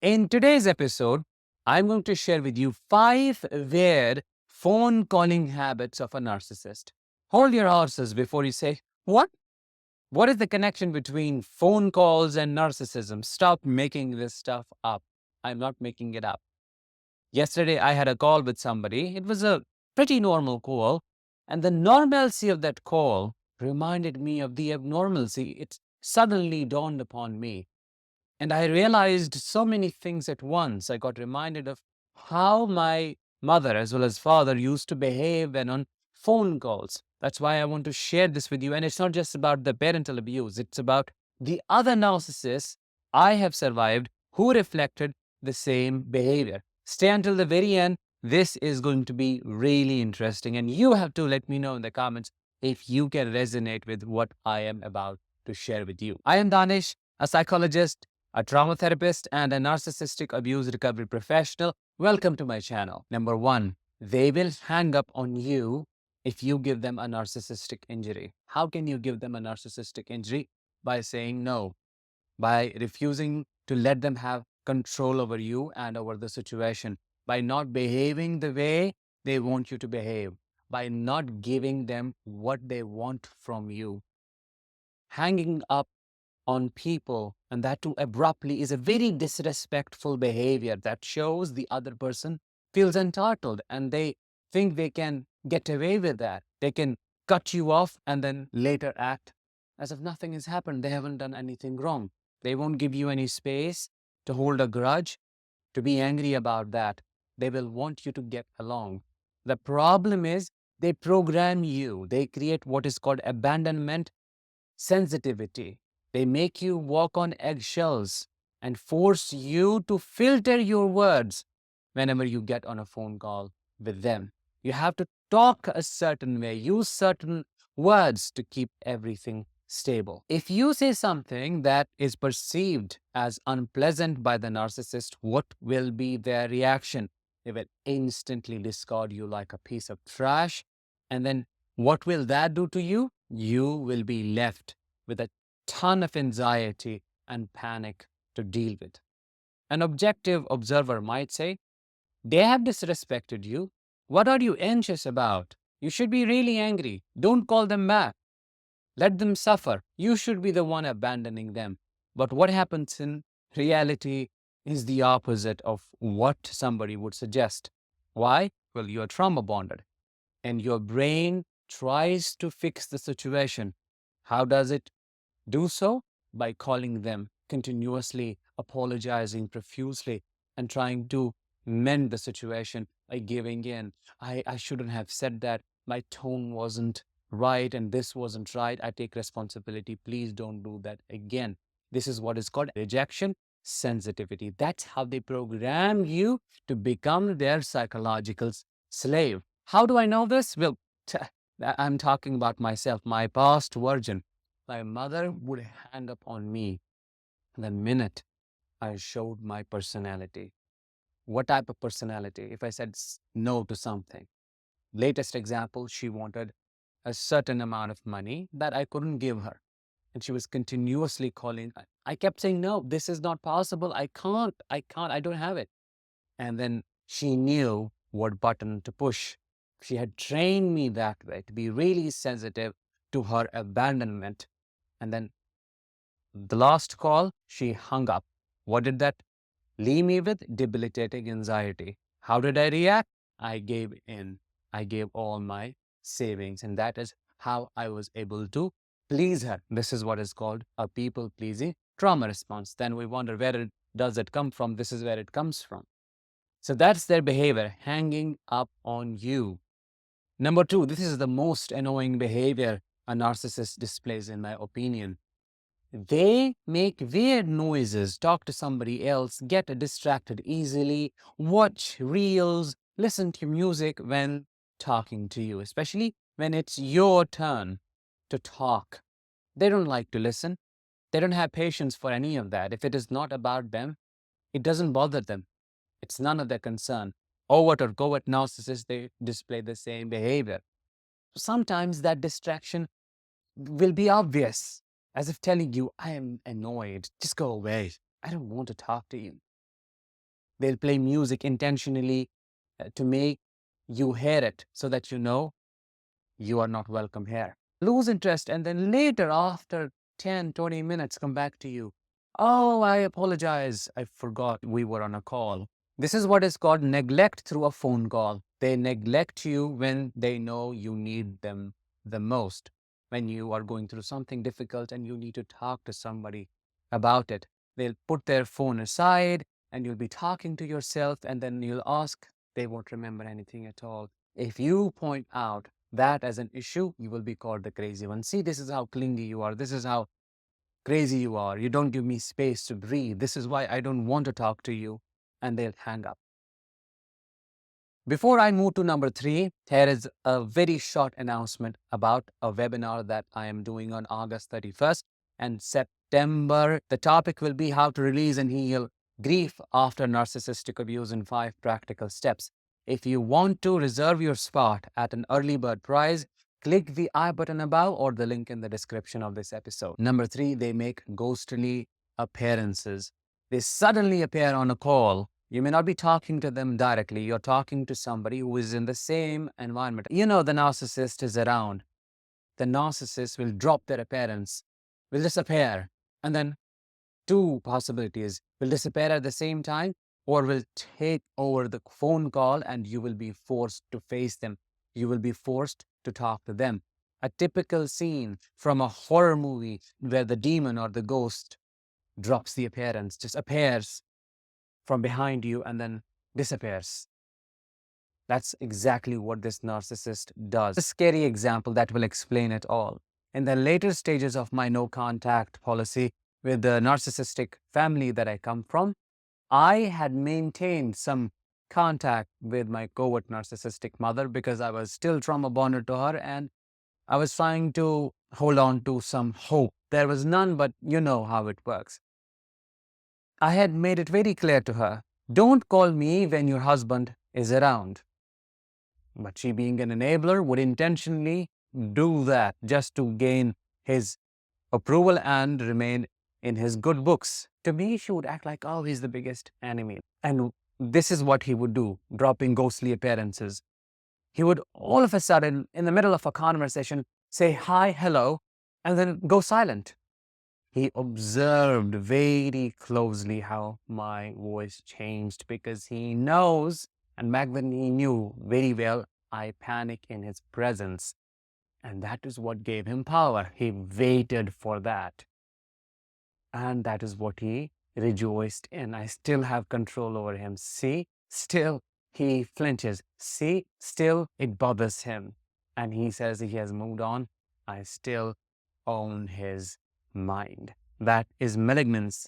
In today's episode, I'm going to share with you 5 weird phone calling habits of a narcissist. Hold your horses before you say, What? What is the connection between phone calls and narcissism? Stop making this stuff up. I'm not making it up. Yesterday, I had a call with somebody. It was a pretty normal call. And the normalcy of that call reminded me of the abnormalcy. It suddenly dawned upon me. And I realized so many things at once. I got reminded of how my mother as well as father used to behave when on phone calls. That's why I want to share this with you. And it's not just about the parental abuse, it's about the other narcissists I have survived who reflected the same behavior. Stay until the very end. This is going to be really interesting. And you have to let me know in the comments if you can resonate with what I am about to share with you. I am Danish, a psychologist, a trauma therapist, and a narcissistic abuse recovery professional. Welcome to my channel. Number one, they will hang up on you if you give them a narcissistic injury. How can you give them a narcissistic injury? By saying no, by refusing to let them have control over you and over the situation, by not behaving the way they want you to behave, by not giving them what they want from you. Hanging up on people, and that too abruptly, is a very disrespectful behavior that shows the other person feels entitled and they think they can get away with that. They can cut you off and then later act as if nothing has happened. They haven't done anything wrong. They won't give you any space to hold a grudge, to be angry about that. They will want you to get along. The problem is they program you. They create what is called abandonment sensitivity. They make you walk on eggshells and force you to filter your words whenever you get on a phone call with them. You have to talk a certain way, use certain words to keep everything stable. If you say something that is perceived as unpleasant by the narcissist, what will be their reaction? They will instantly discard you like a piece of trash. And then what will that do to you? You will be left with a ton of anxiety and panic to deal with. An objective observer might say, They have disrespected you. What are you anxious about? You should be really angry. Don't call them back. Let them suffer. You should be the one abandoning them. But what happens in reality is the opposite of what somebody would suggest. Why? Well, you are trauma bonded and your brain tries to fix the situation. How does it do so? By calling them continuously, apologizing profusely, and trying to mend the situation by giving in. I shouldn't have said that. My tone wasn't right and this wasn't right. I take responsibility. Please don't do that again. This is what is called rejection sensitivity. That's how they program you to become their psychological slave. How do I know this? Well, I'm talking about myself, my past version. My mother would hang up on me the minute I showed my personality. What type of personality? If I said no to something. Latest example, she wanted a certain amount of money that I couldn't give her. And she was continuously calling. I kept saying, no, this is not possible. I don't have it. And then she knew what button to push. She had trained me that way to be really sensitive to her abandonment. And then the last call, she hung up. What did that leave me with? Debilitating anxiety. How did I react? I gave in. I gave all my savings. And that is how I was able to please her. This is what is called a people pleasing trauma response. Then we wonder does it come from? This is where it comes from. So that's their behavior, hanging up on you. Number two, this is the most annoying behavior a narcissist displays, in my opinion. They make weird noises, talk to somebody else, get distracted easily, watch reels, listen to music when talking to you, especially when it's your turn to talk. They don't like to listen. They don't have patience for any of that. If it is not about them, it doesn't bother them. It's none of their concern. Overt or covert narcissists, they display the same behavior. Sometimes that distraction will be obvious, as if telling you, I am annoyed, just go away. I don't want to talk to you. They'll play music intentionally to make you hear it so that you know you are not welcome here. Lose interest, and then later, after 10, 20 minutes, come back to you. Oh, I apologize. I forgot we were on a call. This is what is called neglect through a phone call. They neglect you when they know you need them the most. When you are going through something difficult and you need to talk to somebody about it, they'll put their phone aside and you'll be talking to yourself, and then you'll ask, they won't remember anything at all. If you point out that as an issue, you will be called the crazy one. See, this is how clingy you are. This is how crazy you are. You don't give me space to breathe. This is why I don't want to talk to you. And they'll hang up. Before I move to number 3, here is a very short announcement about a webinar that I am doing on August 31st and September. The topic will be how to release and heal grief after narcissistic abuse in 5 practical steps. If you want to reserve your spot at an early bird price, click the I button above or the link in the description of this episode. Number 3, they make ghostly appearances. They suddenly appear on a call. You may not be talking to them directly. You're talking to somebody who is in the same environment. You know the narcissist is around. The narcissist will drop their appearance, will disappear, and then 2 possibilities: will disappear at the same time or will take over the phone call and you will be forced to face them. You will be forced to talk to them. A typical scene from a horror movie where the demon or the ghost drops the appearance, just appears from behind you and then disappears. That's exactly what this narcissist does. A scary example that will explain it all. In the later stages of my no contact policy with the narcissistic family that I come from, I had maintained some contact with my covert narcissistic mother because I was still trauma bonded to her and I was trying to hold on to some hope. There was none, but you know how it works. I had made it very clear to her, don't call me when your husband is around. But she, being an enabler, would intentionally do that just to gain his approval and remain in his good books. To me, she would act like, oh, he's the biggest enemy. And this is what he would do, dropping ghostly appearances. He would all of a sudden, in the middle of a conversation, say hi, hello, and then go silent. He observed very closely how my voice changed because he knows, and back then he knew very well, I panic in his presence. And that is what gave him power. He waited for that. And that is what he rejoiced in. I still have control over him. See, still he flinches. See, still it bothers him. And he says he has moved on. I still own his mind. That is malignance.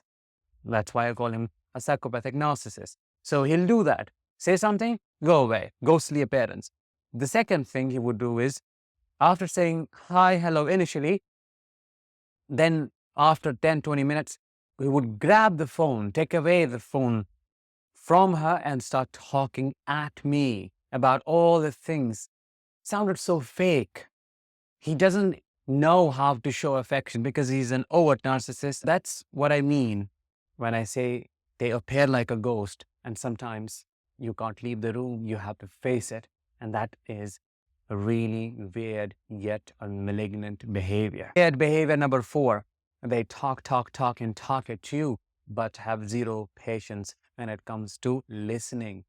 That's why I call him a psychopathic narcissist. So he'll do that. Say something, go away. Ghostly appearance. The second thing he would do is, after saying hi, hello initially, then after 10, 20 minutes, he would grab the phone, take away the phone from her and start talking at me about all the things. Sounded so fake. He doesn't know how to show affection because he's an overt narcissist. That's what I mean when I say they appear like a ghost and sometimes you can't leave the room, you have to face it. And that is a really weird yet a malignant behavior. Weird behavior number 4, they talk at you, but have zero patience when it comes to listening.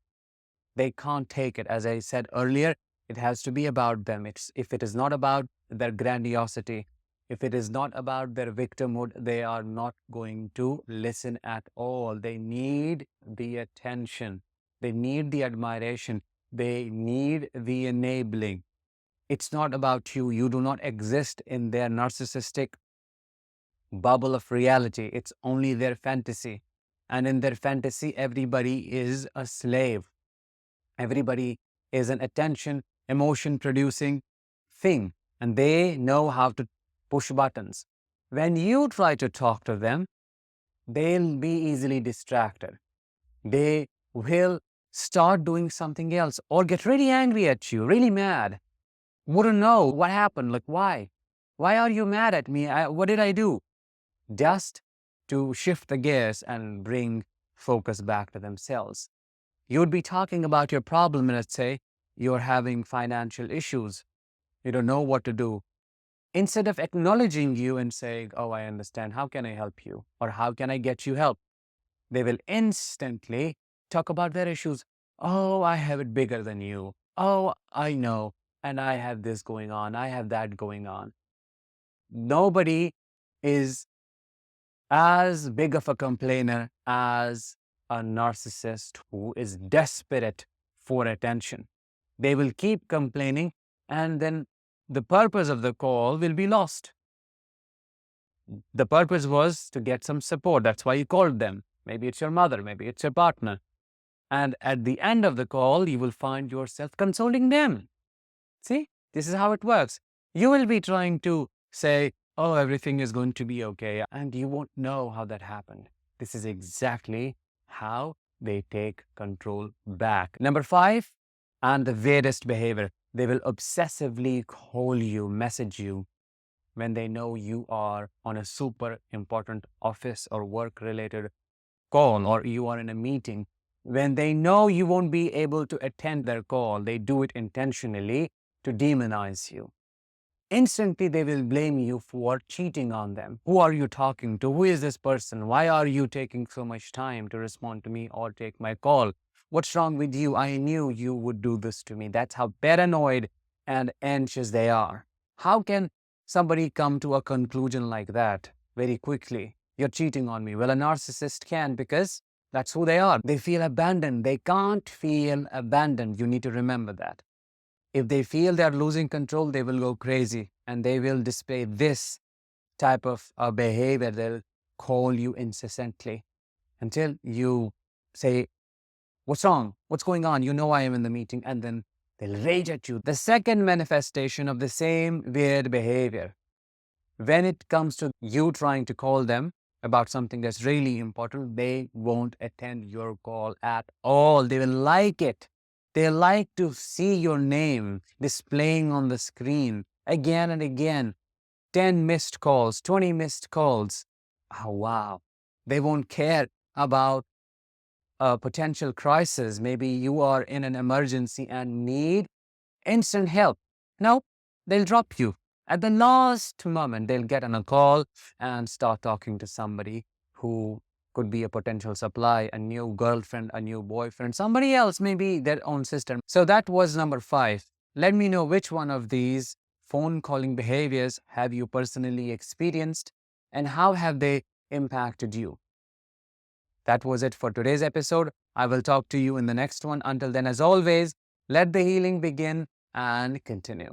They can't take it. As I said earlier, it has to be about them. If it is not about their grandiosity, if it is not about their victimhood, they are not going to listen at all. They need the attention. They need the admiration. They need the enabling. It's not about you. You do not exist in their narcissistic bubble of reality. It's only their fantasy. And in their fantasy, everybody is a slave. Everybody is an attention, emotion-producing thing. And they know how to push buttons. When you try to talk to them, they'll be easily distracted. They will start doing something else or get really angry at you, really mad. Wouldn't know what happened, like why? Why are you mad at me? What did I do? Just to shift the gears and bring focus back to themselves. You would be talking about your problem, and let's say you're having financial issues. You don't know what to do. Instead of acknowledging you and saying, oh, I understand, how can I help you? Or how can I get you help? They will instantly talk about their issues. Oh, I have it bigger than you. Oh, I know. And I have this going on. I have that going on. Nobody is as big of a complainer as a narcissist who is desperate for attention. They will keep complaining, and then the purpose of the call will be lost. The purpose was to get some support. That's why you called them. Maybe it's your mother, maybe it's your partner. And at the end of the call, you will find yourself consoling them. See, this is how it works. You will be trying to say, oh, everything is going to be okay, and you won't know how that happened. This is exactly how they take control back. Number 5, and the weirdest behavior, they will obsessively call you, message you when they know you are on a super important office or work related call, or you are in a meeting. When they know you won't be able to attend their call, they do it intentionally to demonize you. Instantly, they will blame you for cheating on them. Who are you talking to? Who is this person? Why are you taking so much time to respond to me or take my call? What's wrong with you? I knew you would do this to me. That's how paranoid and anxious they are. How can somebody come to a conclusion like that very quickly? You're cheating on me. Well, a narcissist can, because that's who they are. They feel abandoned. They can't feel abandoned. You need to remember that. If they feel they're losing control, they will go crazy and they will display this type of behavior. They'll call you incessantly until you say, what's wrong? What's going on? You know I am in the meeting. And then they'll rage at you. The second manifestation of the same weird behavior, when it comes to you trying to call them about something that's really important, they won't attend your call at all. They will like it. They like to see your name displaying on the screen again and again. 10 missed calls, 20 missed calls. Oh, wow. They won't care about a potential crisis. Maybe you are in an emergency and need instant help. No, they'll drop you. At the last moment, they'll get on a call and start talking to somebody who could be a potential supply, a new girlfriend, a new boyfriend, somebody else, maybe their own sister. So that was number 5. Let me know which one of these phone calling behaviors have you personally experienced and how have they impacted you. That was it for today's episode. I will talk to you in the next one. Until then, as always, let the healing begin and continue.